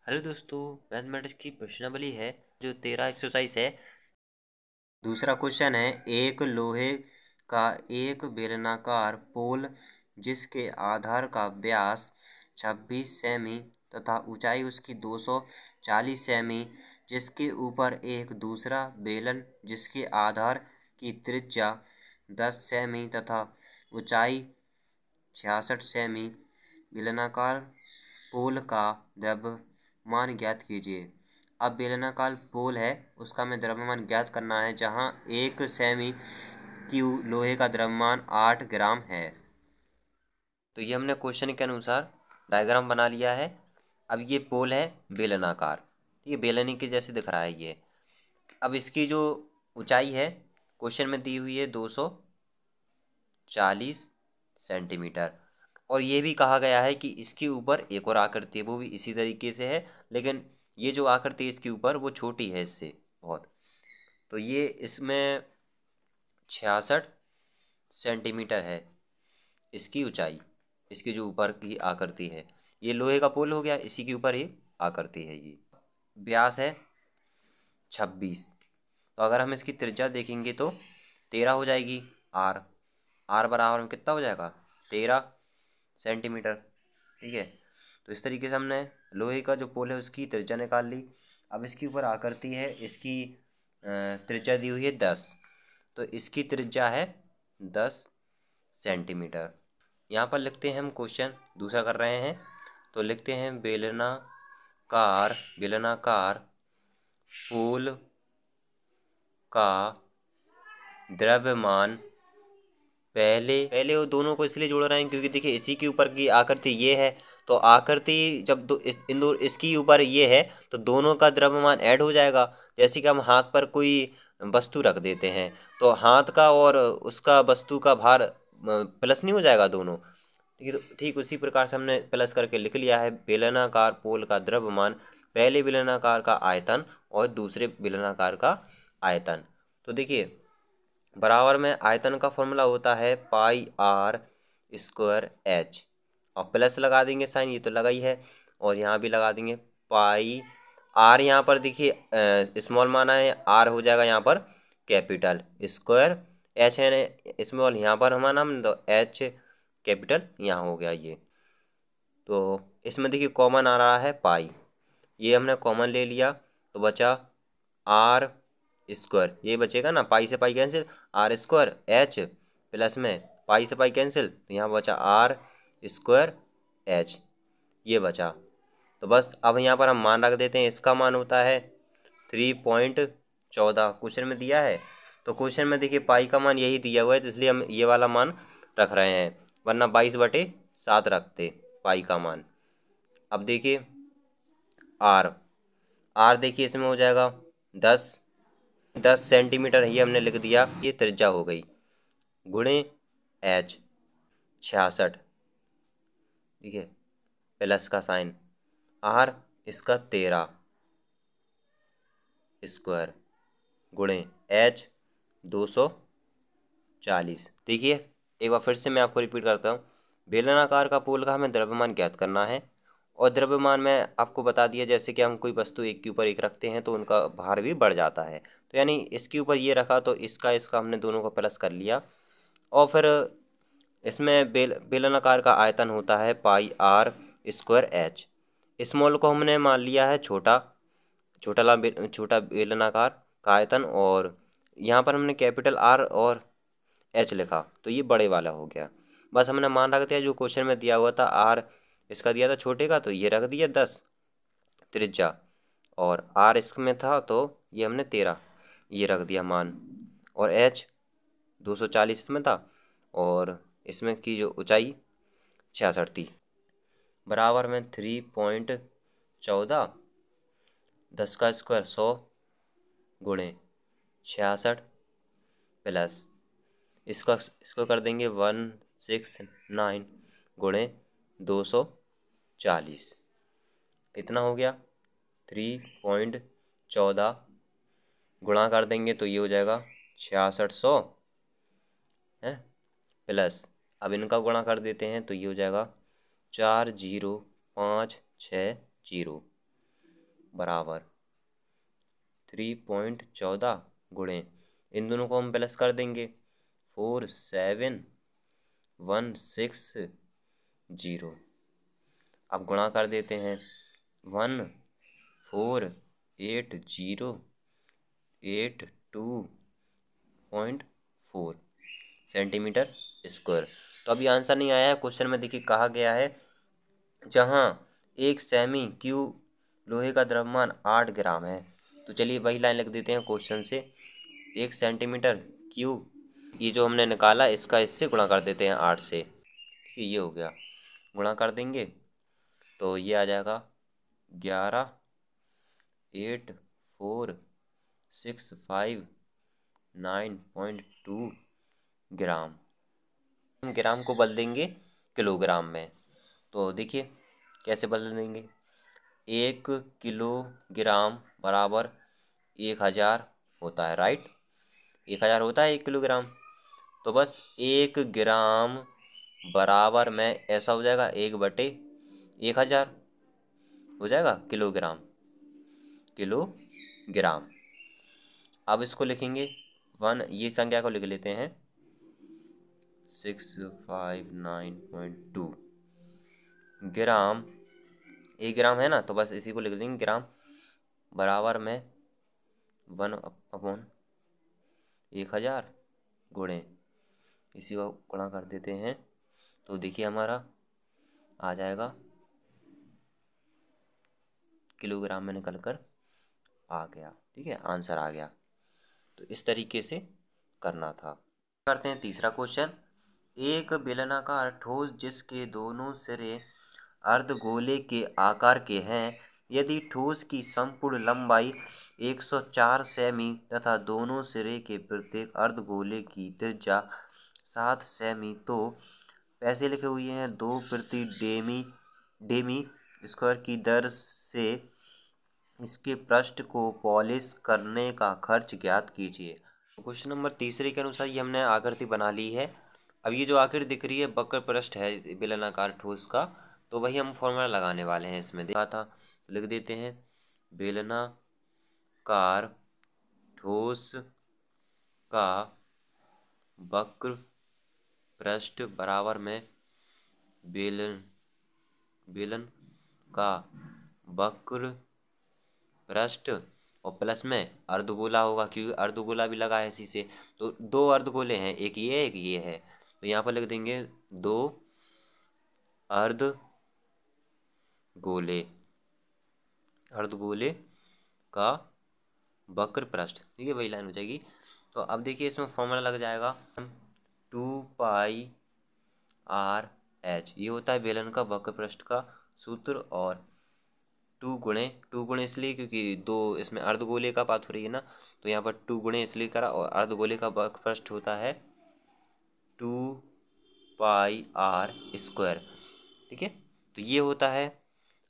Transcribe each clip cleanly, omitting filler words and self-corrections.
Hello दोस्तों, mathematics की प्रश्नावली है जो 13 एक्सरसाइज है। दूसरा क्वेश्चन है, एक लोहे का एक बेलनाकार पोल जिसके आधार का व्यास 26 सेमी तथा ऊंचाई उसकी 240 सेमी, जिसके ऊपर एक दूसरा बेलन जिसके आधार की त्रिज्या 10 सेमी तथा ऊंचाई 66 सेमी, बेलनाकार पोल का द्रव्यमान ज्ञात कीजिए। अब बेलनाकार पोल है, उसका हमें द्रव्यमान ज्ञात करना है, जहां 1 सेमी की लोहे का द्रव्यमान 8 ग्राम है। तो ये हमने क्वेश्चन के अनुसार डायग्राम बना लिया है। अब ये पोल है बेलनाकार, ये बेलनी के जैसे दिख रहा है ये। अब इसकी जो ऊंचाई है क्वेश्चन में दी हुई है 240 सेंटीमीटर, और ये भी कहा गया है कि इसके ऊपर एक और आकृति है, वो भी इसी तरीके से है, लेकिन ये जो आकृति इसके ऊपर वो छोटी है इससे बहुत। तो ये इसमें 66 सेंटीमीटर है इसकी ऊंचाई, इसकी जो ऊपर की आकृति है। ये लोहे का पोल हो गया, इसी के ऊपर एक आकृति है। ये व्यास है 26, तो अगर हम इसकी त्रिज्या देखेंगे तो 13 हो जाएगी। आर आर बराबर में कितना हो जाएगा, 13 सेंटीमीटर। ठीक है, तो इस तरीके से हमने लोहे का जो पोल है उसकी त्रिज्या निकाल ली। अब इसके ऊपर आकृति है, इसकी त्रिज्या दी हुई है 10, तो इसकी त्रिज्या है 10 सेंटीमीटर। यहाँ पर लिखते हैं हम, क्वेश्चन दूसरा कर रहे हैं, तो लिखते हैं बेलनाकार पोल का द्रव्यमान। पहले वो दोनों को इसलिए जोड़ रहे हैं क्योंकि देखिए इसी के ऊपर की आकृति ये है, तो आकृति जब इसकी ऊपर ये है तो दोनों का द्रव्यमान ऐड हो जाएगा। जैसे कि हम हाथ पर कोई वस्तु रख देते हैं तो हाथ का और उसका वस्तु का भार प्लस नहीं हो जाएगा दोनों। ठीक उसी प्रकार से हमने प्लस करके लिख लिया है, बेलनाकार पोल का द्रव्यमान पहले बेलनाकार का आयतन और दूसरे बेलनाकार का आयतन। तो देखिए बराबर में आयतन का फॉर्मूला होता है पाई आर स्क्वायर एच, और प्लस लगा देंगे साइन, ये तो लगा ही है, और यहाँ भी लगा देंगे पाई आर। यहाँ पर देखिए स्मॉल माना है, आर हो जाएगा यहाँ पर कैपिटल, स्क्वायर एच है स्मॉल, यहाँ पर हमारा नाम तो एच कैपिटल यहाँ हो गया ये। तो इसमें देखिए कॉमन आ रहा है पाई, ये हमने कॉमन ले लिया तो बचा आर स्क्वायर, ये बचेगा ना, पाई से pi cancel, r square h plus में पाई से पाई कैंसिल, तो यहाँ बचा आर स्क्वायर एच, ये बचा। तो बस अब यहाँ पर हम मान रख देते हैं, इसका मान होता है 3.14 क्वेश्चन में दिया है। तो क्वेश्चन में देखिए पाई का मान यही दिया हुआ है, तो इसलिए हम ये वाला मान रख रहे हैं, वरना 22/7 रखते पाई का मान। अब देखिए आर देखिए इसमें हो जाएगा 10 सेंटीमीटर, ये हमने लिख दिया, ये त्रिज्या हो गई, गुणे एच 66, ठीक है, प्लस का साइन, आर इसका 13 स्क्वायर गुणे एच 240। देखिए एक बार फिर से मैं आपको रिपीट करता हूँ, बेलनाकार का पोल का हमें द्रव्यमान ज्ञात करना है, और द्रव्यमान में आपको बता दिया जैसे कि हम कोई वस्तु एक के ऊपर एक रखते हैं तो उनका भार भी बढ़ जाता है। तो यानी इसके ऊपर ये रखा तो इसका हमने दोनों को प्लस कर लिया, और फिर इसमें बेलनाकार का आयतन होता है पाई आर स्क्वायर एच। स्मॉल को हमने मान लिया है छोटा छोटा बेलनाकार का आयतन, और यहाँ पर हमने कैपिटल आर और एच लिखा तो ये बड़े वाला हो गया। बस हमने मान रख दिया जो क्वेश्चन में दिया हुआ था, आर इसका दिया था छोटे का, तो ये रख दिया 10 त्रिज्या, और आर इसमें था तो ये हमने 13 ये रख दिया मान, और एच 240 में था, और इसमें की जो ऊंचाई 66 थी, बराबर में 3.14, 10 का स्क्वायर 100 गुणे 66 प्लस इसको कर देंगे 169 गुणे 240, कितना हो गया 3.14, गुणा कर देंगे तो ये हो जाएगा 6600 है, प्लस अब इनका गुणा कर देते हैं तो ये हो जाएगा 40560, बराबर 3.14 गुणे, इन दोनों को हम प्लस कर देंगे 47,160। अब गुणा कर देते हैं 148082.4 सेंटीमीटर स्क्वायर। तो अभी आंसर नहीं आया है। क्वेश्चन में देखिए कहा गया है जहां एक सेमी क्यूब लोहे का द्रव्यमान 8 ग्राम है। तो चलिए वही लाइन लिख देते हैं क्वेश्चन से। 1 सेंटीमीटर क्यूब, ये जो हमने निकाला इसका इससे गुणा कर देते हैं 8 से। ठीक है, ये हो गया, गुणा कर देंगे तो ये आ जाएगा 11,8465,9.2 ग्राम। हम ग्राम को बदल देंगे किलोग्राम में। तो देखिए कैसे बदल देंगे। 1 किलोग्राम बराबर 1000 होता है, राइट। 1000 होता है 1 किलोग्राम। तो बस 1 ग्राम बराबर में ऐसा हो जाएगा 1/1000 हो जाएगा किलोग्राम। अब इसको लिखेंगे 1, ये संख्या को लिख लेते हैं 659.2 ग्राम। 1 ग्राम है ना, तो बस इसी को लिख देंगे ग्राम बराबर में 1/1000 गुणे, इसी को गुणा कर देते हैं। तो देखिए हमारा आ जाएगा किलोग्राम में निकल कर आ गया। ठीक है, आंसर आ गया। तो इस तरीके से करना था। करते हैं तीसरा क्वेश्चन। एक बेलनाकार ठोस जिसके दोनों सिरे अर्धगोले के आकार के हैं, यदि ठोस की संपूर्ण लंबाई 104 सेमी तथा दोनों सिरे के प्रत्येक अर्धगोले की त्रिज्या 7 सेमी, तो पैसे लिखे हुए हैं 2 प्रति डेमी स्क्वायर की दर से इसके पृष्ठ को पॉलिश करने का खर्च ज्ञात कीजिए। क्वेश्चन नंबर तीसरे के अनुसार ये हमने आकृति बना ली है। अब ये जो आकृति दिख रही है वक्र पृष्ठ है बेलनाकार ठोस का, तो वही हम फॉर्मूला लगाने वाले हैं। इसमें देखा था, तो लिख देते हैं बेलनाकार ठोस का वक्र पृष्ठ बराबर में बेलन का वक्र पृष्ठ और प्लस में अर्धगोला होगा, क्योंकि अर्धगोला भी लगा है इसी से। तो 2 अर्धगोले हैं, एक ये एक ये है, तो यहाँ पर लिख देंगे 2 अर्धगोले का वक्र पृष्ठ। ठीक है, वही लाइन हो जाएगी। तो अब देखिए इसमें फॉर्मूला लग जाएगा 2πr/h, ये होता है बेलन का वक्र पृष्ठ का सूत्र। और 2 गुणे इसलिए क्योंकि 2 इसमें अर्धगोले का बात हो रही है ना, तो यहाँ पर 2 गुणे इसलिए करा। और अर्धगोले का वक्र पृष्ठ होता है 2πr²। ठीक है, तो ये होता है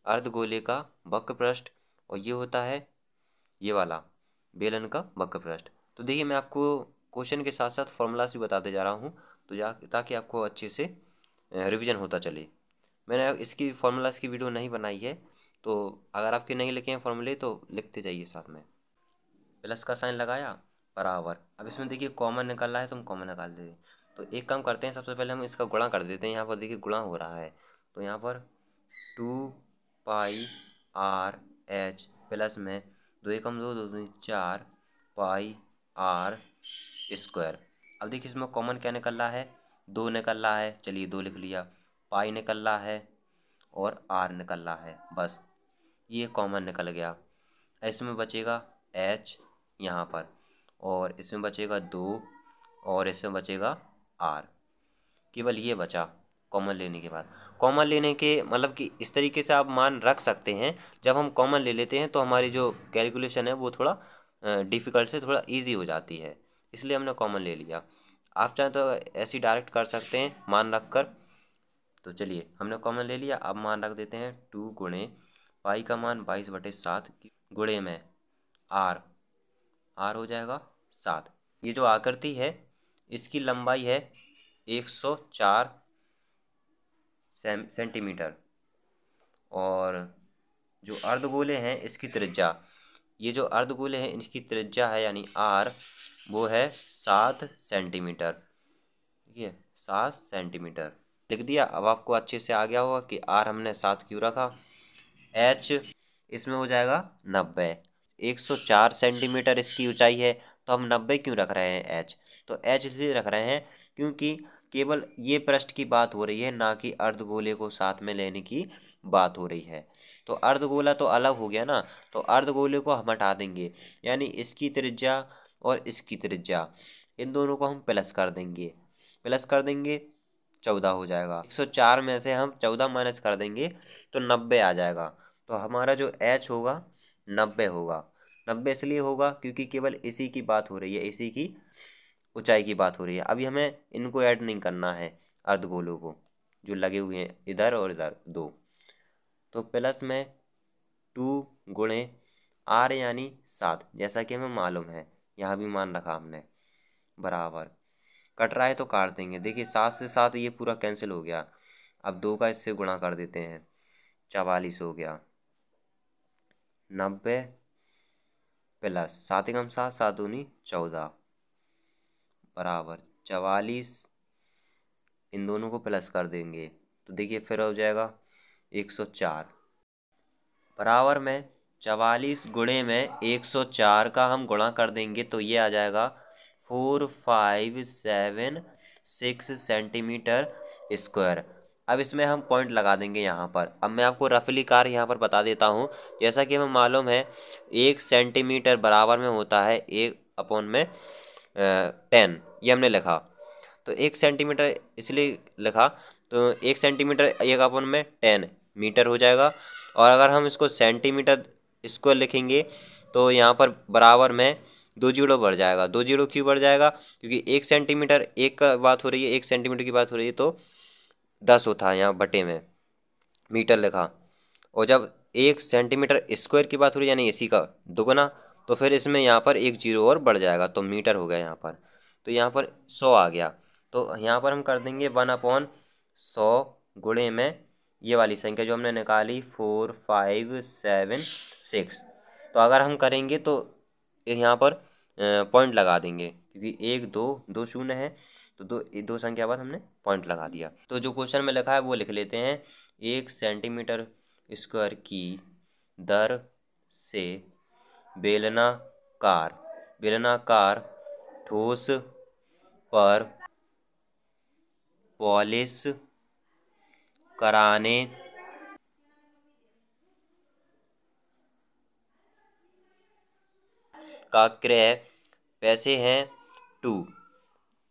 अर्धगोले का वक्र पृष्ठ और ये होता है ये वाला बेलन का वक्र पृष्ठ। तो देखिए मैं आपको क्वेश्चन के साथ साथ फॉर्मूलास भी बताते जा रहा हूँ, तो ताकि आपको अच्छे से रिवीजन होता चले। मैंने इसकी फॉर्मूलास की वीडियो नहीं बनाई है, तो अगर आपके नहीं लिखे हैं फॉर्मूले तो लिखते जाइए साथ में। प्लस का साइन लगाया बराबर। अब इसमें देखिए कॉमन निकल रहा है, तो हम कॉमन निकाल देते हैं। तो एक काम करते हैं, सबसे पहले हम इसका गुणा कर देते हैं। यहाँ पर देखिए गुणा हो रहा है, तो यहाँ पर 2πr/h प्लस में 2 एकम 2 2 2 4 πr²। अब देखिए इसमें कॉमन क्या निकल रहा है, 2 निकल रहा है, चलिए 2 लिख लिया। पाई निकल रहा है और r निकल रहा है, बस ये कॉमन निकल गया। इसमें बचेगा h यहाँ पर, और इसमें बचेगा 2 और इसमें बचेगा r। केवल ये बचा कॉमन लेने के बाद। कॉमन लेने के मतलब कि इस तरीके से आप मान रख सकते हैं। जब हम कॉमन ले लेते हैं तो हमारी जो कैलकुलेशन है वो थोड़ा डिफ़िकल्ट से थोड़ा इजी हो जाती है, इसलिए हमने कॉमन ले लिया। आप चाहें तो ऐसे डायरेक्ट कर सकते हैं मान रख कर। तो चलिए हमने कॉमन ले लिया, अब मान रख देते हैं 2 गुणे पाई का मान 22/7 गुणे में r हो जाएगा 7। ये जो आकृति है इसकी लंबाई है 104 सेंटीमीटर और जो अर्धगोले हैं इसकी त्रिज्या, ये जो अर्धगोले हैं इसकी त्रिज्या है यानी आर, वो है 7 सेंटीमीटर। ठीक है, 7 सेंटीमीटर लिख दिया। अब आपको अच्छे से आ गया होगा कि आर हमने 7 क्यों रखा। एच इसमें हो जाएगा 90। 104 सेंटीमीटर इसकी ऊंचाई है, तो हम 90 क्यों रख रहे हैं एच। तो एच इसलिए रख रहे हैं क्योंकि केवल ये पृष्ठ की बात हो रही है, ना कि अर्धगोले को साथ में लेने की बात हो रही है। तो अर्धगोला तो अलग हो गया ना, तो अर्धगोले को हम हटा देंगे, यानी इसकी त्रिज्या और इसकी त्रिज्या, इन दोनों को हम प्लस कर देंगे। प्लस कर देंगे 14 हो जाएगा। 104 में से हम 14 माइनस कर देंगे तो 90 आ जाएगा। तो हमारा जो एच होगा 90 होगा। 90 इसलिए होगा क्योंकि केवल इसी की बात हो रही है, इसी की ऊंचाई की बात हो रही है। अभी हमें इनको ऐड नहीं करना है, अर्धगोलों को जो लगे हुए हैं इधर और इधर दो। तो प्लस में 2 गुणे आर यानी 7, जैसा कि हमें मालूम है, यहाँ भी मान रखा हमने, बराबर। कट रहा है तो काट देंगे। देखिए 7 से 7 ये पूरा कैंसिल हो गया। अब 2 का इससे गुणा कर देते हैं, 44 हो गया। 90 प्लस 7 एकम 7, 7 दूनी 14, बराबर 44। इन दोनों को प्लस कर देंगे तो देखिए फिर हो जाएगा 104, बराबर में 44 गुणे में 104 का हम गुणा कर देंगे तो ये आ जाएगा 4576 सेंटीमीटर स्क्वायर। अब इसमें हम पॉइंट लगा देंगे यहाँ पर। अब मैं आपको रफली कार्य यहाँ पर बता देता हूँ। जैसा कि हमें मालूम है 1 सेंटीमीटर बराबर में होता है 1/10, ये हमने लिखा। तो 1 सेंटीमीटर इसलिए लिखा, तो 1 सेंटीमीटर 1/10 मीटर हो जाएगा। और अगर हम इसको सेंटीमीटर स्क्वायर लिखेंगे तो यहाँ पर बराबर में 2 जीरो बढ़ जाएगा। 2 जीरो क्यों बढ़ जाएगा, क्योंकि 1 सेंटीमीटर, एक का बात हो रही है, 1 सेंटीमीटर की बात हो रही है, तो 10 होता है, यहाँ बटे में मीटर लिखा। और जब 1 सेंटीमीटर स्क्वायर की बात हो रही है यानी इसी का दुगना, तो फिर इसमें यहाँ पर 1 जीरो और बढ़ जाएगा तो मीटर हो गया यहाँ पर। तो यहाँ पर 100 आ गया। तो यहाँ पर हम कर देंगे 1/100 गुणे में ये वाली संख्या जो हमने निकाली 4576। तो अगर हम करेंगे तो यहाँ पर पॉइंट लगा देंगे, क्योंकि 1 2 2 शून्य है, तो दो संख्या बाद हमने पॉइंट लगा दिया। तो जो क्वेश्चन में लिखा है वो लिख लेते हैं। 1 सेंटीमीटर स्क्वायर की दर से बेलनाकार ठोस पर पॉलिश कराने का क्रय पैसे हैं 2।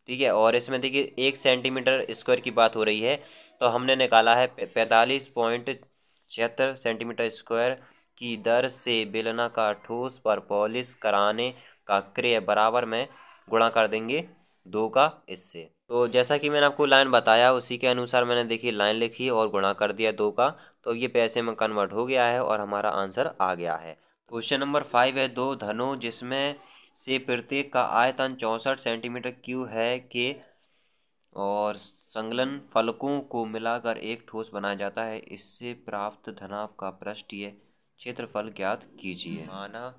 ठीक है, और इसमें देखिए 1 सेंटीमीटर स्क्वायर की बात हो रही है, तो हमने निकाला है 45.76 सेंटीमीटर स्क्वायर की दर से बेलनाकार ठोस पर पॉलिश कराने का क्रय बराबर में गुणा कर देंगे 2 का इससे। तो जैसा कि मैंने आपको लाइन बताया उसी के अनुसार मैंने देखिए लाइन लिखी और गुणा कर दिया 2 का, तो ये पैसे में कन्वर्ट हो गया है और हमारा आंसर आ गया है। क्वेश्चन नंबर 5 है, 2 धनों जिसमें से प्रत्येक का आयतन 64 सेंटीमीटर क्यूब है के और संलग्न फलकों को मिलाकर एक ठोस बनाया जाता है, इससे प्राप्त धनाभ का पृष्ठीय क्षेत्रफल ज्ञात कीजिए। माना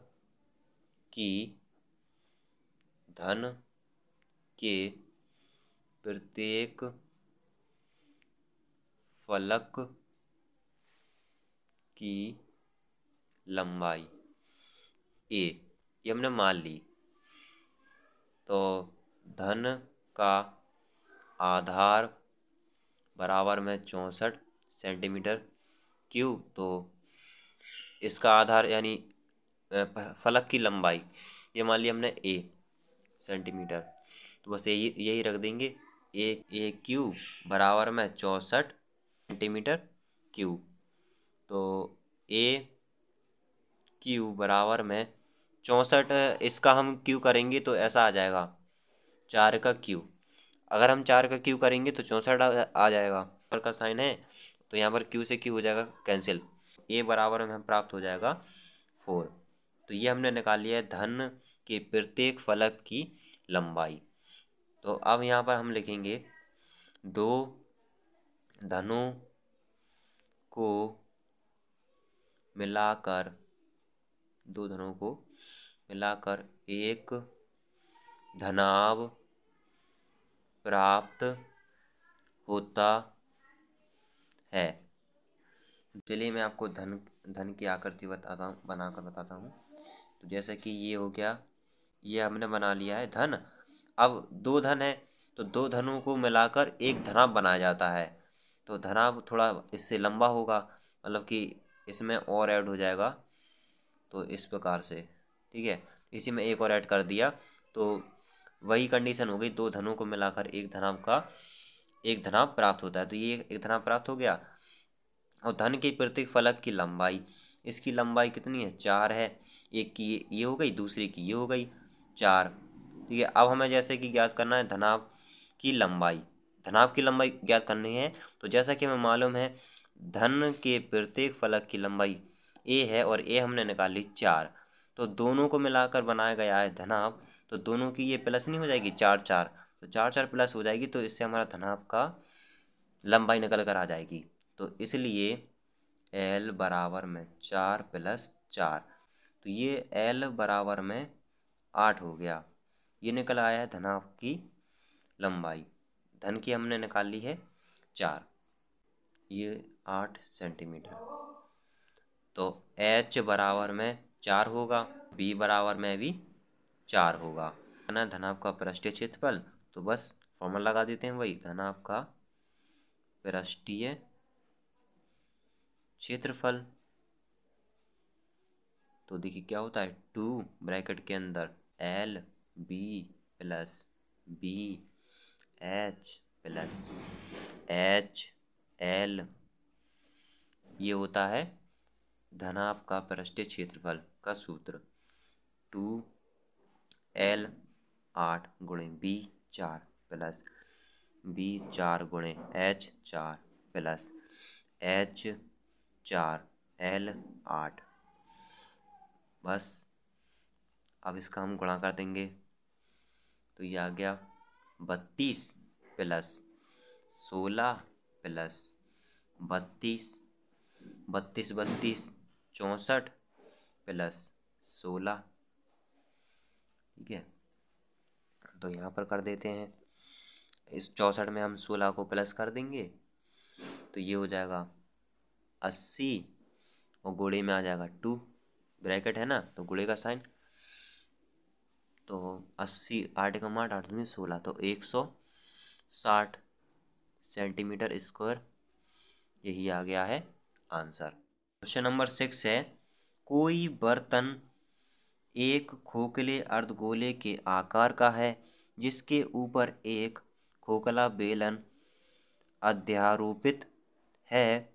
कि धन के प्रत्येक फलक की लंबाई ए, ये हमने मान ली। तो धन का आधार बराबर में 64 सेंटीमीटर क्यूब, तो इसका आधार यानी फलक की लंबाई ये मान ली हमने ए सेंटीमीटर, तो बस यही रख देंगे। ए क्यूब बराबर में 64 सेंटीमीटर क्यूब। तो ए क्यूब बराबर में 64, इसका हम क्यू करेंगे तो ऐसा आ जाएगा 4 का क्यू। अगर हम 4 का क्यू करेंगे तो 64 आ जाएगा। पर का साइन है तो यहाँ पर क्यू से क्यू हो जाएगा कैंसिल। ए बराबर में हमें प्राप्त हो जाएगा 4। तो ये हमने निकाल लिया है धन के प्रत्येक फलक की लंबाई। तो अब यहाँ पर हम लिखेंगे 2 धनों को मिलाकर, दो धनों को मिलाकर एक धनाभ प्राप्त होता है। चलिए मैं आपको धन की आकृति बनाकर बताता हूँ। तो जैसे कि ये हो गया, ये हमने बना लिया है धन। अब दो धन है तो दो धनों को मिलाकर एक धनाभ बनाया जाता है। तो धनाभ थोड़ा इससे लंबा होगा, मतलब कि इसमें और ऐड हो जाएगा। तो इस प्रकार से, ठीक है, इसी में एक और ऐड कर दिया तो वही कंडीशन हो गई, दो धनों को मिलाकर एक धनाभ प्राप्त होता है। तो ये एक धनाभ प्राप्त हो गया। और धन के प्रत्येक फलक की लंबाई, इसकी लंबाई कितनी है, 4 है। एक की ये हो गई, दूसरी की ये हो गई 4। ठीक है, अब हमें जैसे कि ज्ञात करना है धनाभ की लंबाई ज्ञात करनी है। तो जैसा कि हमें मालूम है धन के प्रत्येक फलक की लंबाई ए है और ए हमने निकाली 4। तो दोनों को मिलाकर बनाया गया है धनाभ। तो दोनों की ये प्लस नहीं हो जाएगी, 4 4, तो 4 4 प्लस हो जाएगी। तो इससे हमारा धनाभ का लंबाई निकल कर आ जाएगी। तो इसलिए L बराबर में 4 + 4, तो ये L बराबर में 8 हो गया। ये निकल आया है धनाभ की लंबाई। धन की हमने निकाल ली है 4, ये 8 सेंटीमीटर। तो H बराबर में 4 होगा, B बराबर में भी 4 होगा। ना धनाभ का पृष्ठीय क्षेत्रफल, तो बस फॉर्मूला लगा देते हैं वही, धनाभ का पृष्ठीय क्षेत्रफल। तो देखिए क्या होता है, 2 ब्रैकेट के अंदर LB + BH + HL, ये होता है धनाभ का पृष्ठीय क्षेत्रफल का सूत्र। 2L 8 × B 4 + B 4 × H 4 + H 4 L 8। बस अब इसका हम गुणा कर देंगे तो ये आ गया 32 + 16 + 32, 32 32 64 + 16। ठीक है, तो यहाँ पर कर देते हैं, इस 64 में हम 16 को प्लस कर देंगे तो ये हो जाएगा 80 और गुणे में आ जाएगा 2, ब्रैकेट है ना तो गुणे का साइन। तो 80, 8 × 8 8 16, तो 160 सेंटीमीटर स्क्वायर, यही आ गया है आंसर। क्वेश्चन नंबर 6 है, कोई बर्तन एक खोखले अर्धगोले के आकार का है जिसके ऊपर एक खोखला बेलन अध्यारोपित है।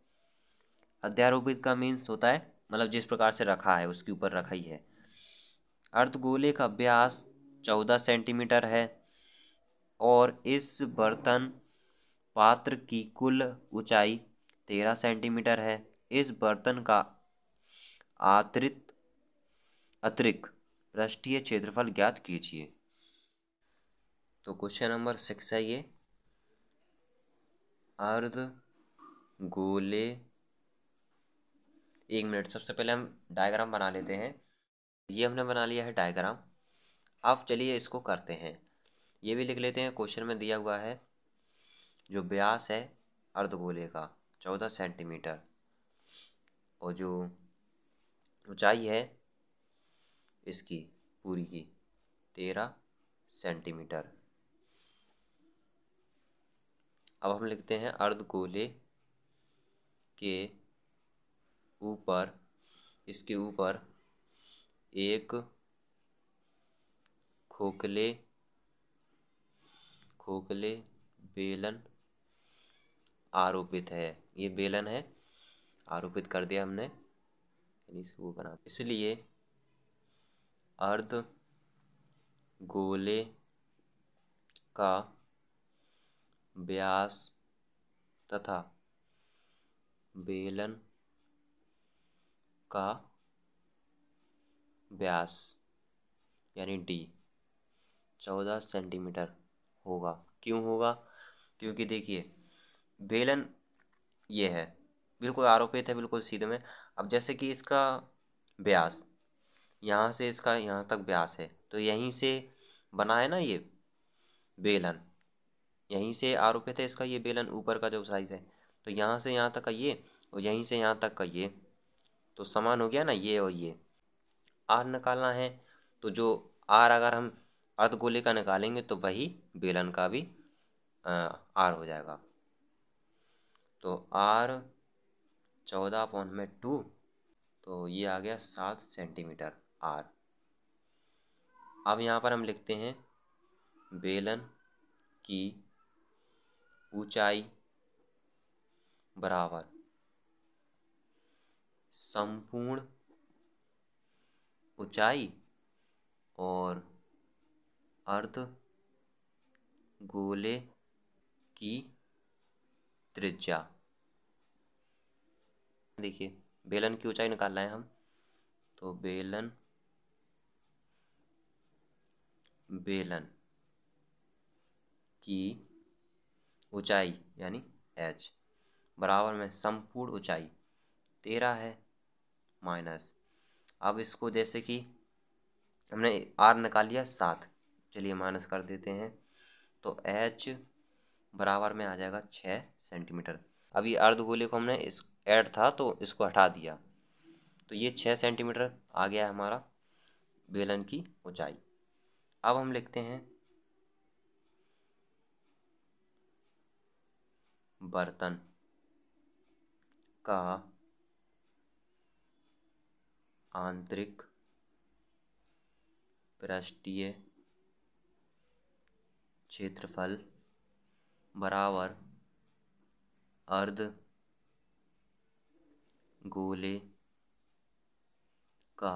अध्यारोपित का मीन्स होता है मतलब जिस प्रकार से रखा है उसके ऊपर रखा ही है। अर्धगोले का व्यास 14 सेंटीमीटर है और इस बर्तन पात्र की कुल ऊंचाई 13 सेंटीमीटर है। इस बर्तन का अतिरिक्त पृष्ठीय क्षेत्रफल ज्ञात कीजिए। तो क्वेश्चन नंबर 6 है ये, अर्धगोले, 1 मिनट, सबसे पहले हम डायग्राम बना लेते हैं। ये हमने बना लिया है डायग्राम। अब चलिए इसको करते हैं, ये भी लिख लेते हैं। क्वेश्चन में दिया हुआ है जो व्यास है अर्धगोले का 14 सेंटीमीटर और जो ऊंचाई है इसकी पूरी की 13 सेंटीमीटर। अब हम लिखते हैं अर्धगोले के ऊपर, इसके ऊपर एक खोखले बेलन आरोपित है। ये बेलन है, आरोपित कर दिया हमने, इसको वो बना, इसलिए अर्धगोले का व्यास तथा बेलन का व्यास यानी D 14 सेंटीमीटर होगा। क्यों होगा, क्योंकि देखिए बेलन ये है, बिल्कुल आरोपित है, बिल्कुल सीधे में, अब जैसे कि इसका व्यास यहाँ से इसका यहाँ तक व्यास है, तो यहीं से बना है ना ये बेलन, यहीं से आरोपित है इसका ये बेलन, ऊपर का जो साइज है। तो यहाँ से यहाँ तक का ये और यहीं से यहाँ तक का ये, तो समान हो गया ना ये और ये। आर निकालना है तो जो आर अगर हम अर्धगोले का निकालेंगे तो वही बेलन का भी आर हो जाएगा। तो आर 14/2, तो ये आ गया 7 सेंटीमीटर आर। अब यहाँ पर हम लिखते हैं बेलन की ऊंचाई बराबर संपूर्ण ऊंचाई और अर्ध गोले की त्रिज्या। देखिए बेलन की ऊंचाई निकालना है हम, तो बेलन की ऊंचाई यानी h बराबर में संपूर्ण ऊंचाई 13 है माइनस, अब इसको जैसे कि हमने r निकाल लिया 7, चलिए माइनस कर देते हैं, तो h बराबर में आ जाएगा 6 सेंटीमीटर। अभी अर्धगोले को हमने इस ऐड था तो इसको हटा दिया, तो ये 6 सेंटीमीटर आ गया हमारा बेलन की ऊंचाई। अब हम लिखते हैं बर्तन का आंतरिक पृष्ठीय क्षेत्रफल बराबर अर्ध गोले का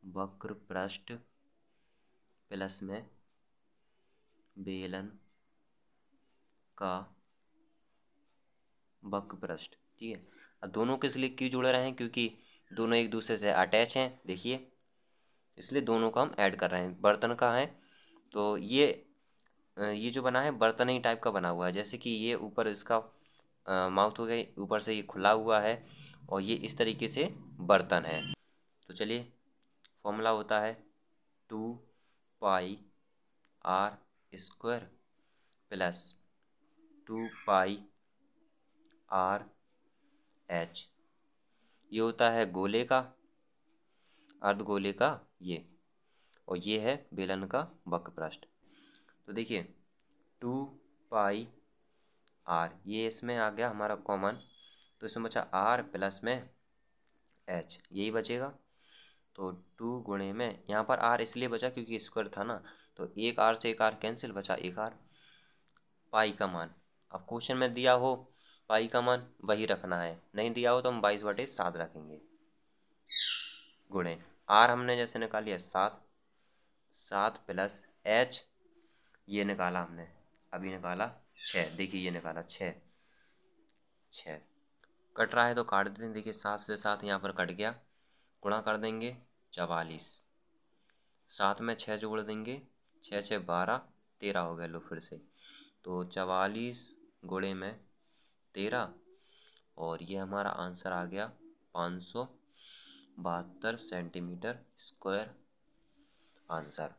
वक्र पृष्ठ प्लस में बेलन का वक्र पृष्ठ। ठीक है, अब दोनों किस लिए क्यों जुड़ रहे हैं, क्योंकि दोनों एक दूसरे से अटैच हैं, देखिए इसलिए दोनों को हम ऐड कर रहे हैं। बर्तन का है तो ये जो बना है बर्तन ही टाइप का बना हुआ है, जैसे कि ये ऊपर इसका माउथ हो गया, ऊपर से ये खुला हुआ है और ये इस तरीके से बर्तन है। तो चलिए फॉर्मूला होता है 2πr² प्लस 2πrh, ये होता है गोले का, अर्धगोले का ये, और ये है बेलन का वक्र पृष्ठ। तो देखिए 2πr, ये इसमें आ गया हमारा कॉमन, तो इसमें बचा r प्लस में h, यही बचेगा। तो 2 गुणे में यहाँ पर r इसलिए बचा क्योंकि स्क्वायर था ना, तो एक r से एक r कैंसिल, बचा एक r। पाई का मान, अब क्वेश्चन में दिया हो पाई का मान वही रखना है, नहीं दिया हो तो हम 22/7 रखेंगे, गुणे r हमने जैसे निकाल लिया 7 प्लस h, ये निकाला हमने अभी निकाला 6, देखिए ये निकाला 6 कट रहा है तो काट देते हैं। देखिए 7 से 7 यहाँ पर कट गया, गुणा कर देंगे 44, 7 में 6 जोड़ देंगे, 6 6 12, 13 हो गया। लो फिर से, तो 44 गुणे में 13, और ये हमारा आंसर आ गया 572 सेंटीमीटर स्क्वायर आंसर।